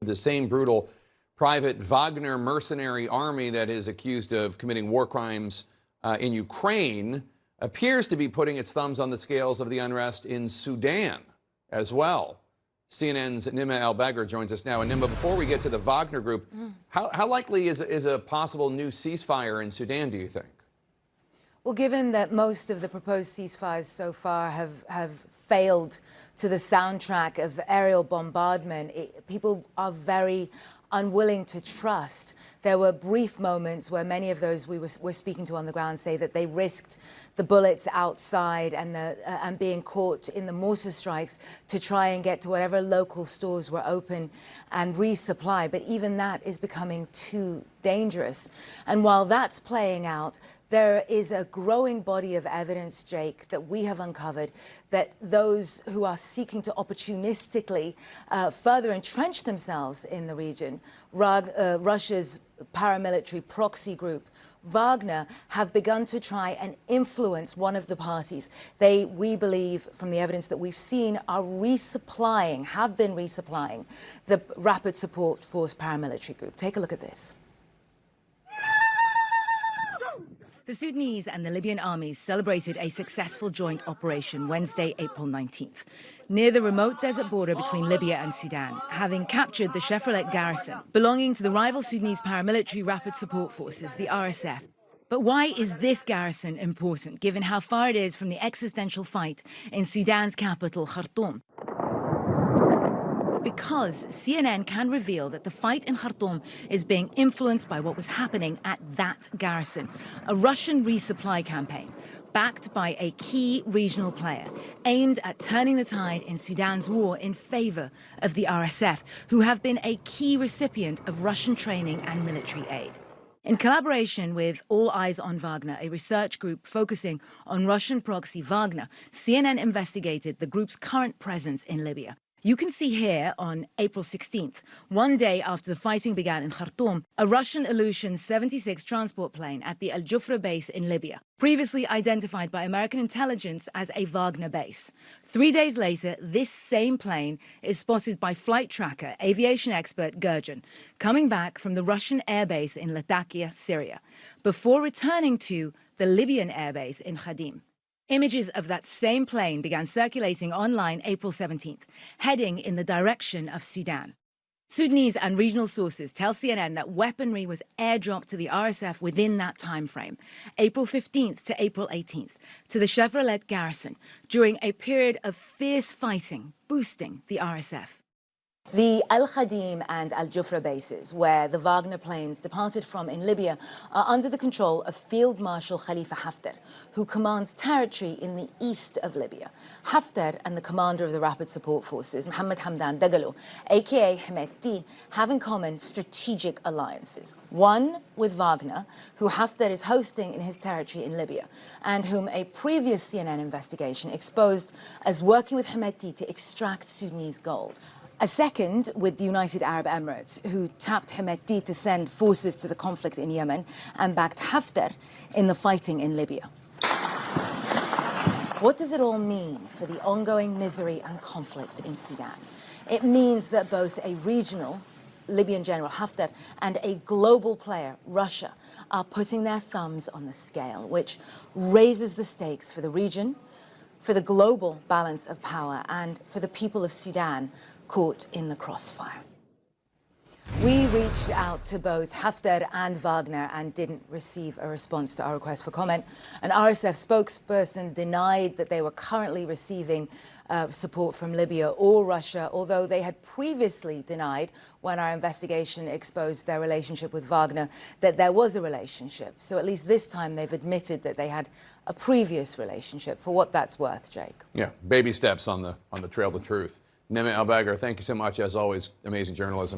The same brutal private Wagner mercenary army that is accused of committing war crimes in Ukraine appears to be putting its thumbs on the scales of the unrest in Sudan as well. CNN's Nima Al-Bagher joins us now. And Nima, before we get to the Wagner group, how likely is a possible new ceasefire in Sudan, do you think? Well, given that most of the proposed ceasefires so far have failed to the soundtrack of aerial bombardment, people are very unwilling to trust. There were brief moments where many of those we were speaking to on the ground say that they risked the bullets outside and being caught in the mortar strikes to try and get to whatever local stores were open and resupply. But even that is becoming too dangerous. And while that's playing out, there is a growing body of evidence, Jake, that we have uncovered that those who are seeking to opportunistically further entrench themselves in the region, Russia's paramilitary proxy group, Wagner, have begun to try and influence one of the parties. They, we believe, from the evidence that we've seen, are resupplying, have been resupplying the Rapid Support Force paramilitary group. Take a look at this. The Sudanese and the Libyan armies celebrated a successful joint operation Wednesday, April 19th, near the remote desert border between Libya and Sudan, having captured the Chevrolet garrison belonging to the rival Sudanese paramilitary Rapid Support Forces, the RSF. But why is this garrison important, given how far it is from the existential fight in Sudan's capital, Khartoum? Because CNN can reveal that the fight in Khartoum is being influenced by what was happening at that garrison, a Russian resupply campaign backed by a key regional player aimed at turning the tide in Sudan's war in favor of the RSF, who have been a key recipient of Russian training and military aid. In collaboration with All Eyes on Wagner, a research group focusing on Russian proxy Wagner, CNN investigated the group's current presence in Libya. You can see here on April 16th, one day after the fighting began in Khartoum, a Russian Ilyushin 76 transport plane at the Al Jufra base in Libya, previously identified by American intelligence as a Wagner base. 3 days later, this same plane is spotted by flight tracker aviation expert Gurjan, coming back from the Russian airbase in Latakia, Syria, before returning to the Libyan airbase in Khadim. Images of that same plane began circulating online April 17th, heading in the direction of Sudan. Sudanese and regional sources tell CNN that weaponry was airdropped to the RSF within that time frame, April 15th to April 18th, to the Chevrolet garrison during a period of fierce fighting, boosting the RSF. The Al Khadim and Al Jufra bases, where the Wagner planes departed from in Libya, are under the control of Field Marshal Khalifa Haftar, who commands territory in the east of Libya. Haftar and the commander of the Rapid Support Forces, Mohammed Hamdan Dagalo, aka Hemeti, have in common strategic alliances. One with Wagner, who Haftar is hosting in his territory in Libya, and whom a previous CNN investigation exposed as working with Hemeti to extract Sudanese gold. A second with the United Arab Emirates, who tapped Hemeti to send forces to the conflict in Yemen and backed Haftar in the fighting in Libya. What does it all mean for the ongoing misery and conflict in Sudan? It means that both a regional, Libyan General Haftar, and a global player, Russia, are putting their thumbs on the scale, which raises the stakes for the region, for the global balance of power, and for the people of Sudan caught in the crossfire. We reached out to both Haftar and Wagner and didn't receive a response to our request for comment. An RSF spokesperson denied that they were currently receiving support from Libya or Russia, although they had previously denied, when our investigation exposed their relationship with Wagner, that there was a relationship. So at least this time they've admitted that they had a previous relationship, for what that's worth, Jake. Yeah, baby steps on the trail to truth. Nima Al-Bagher, thank you so much. As always, amazing journalism.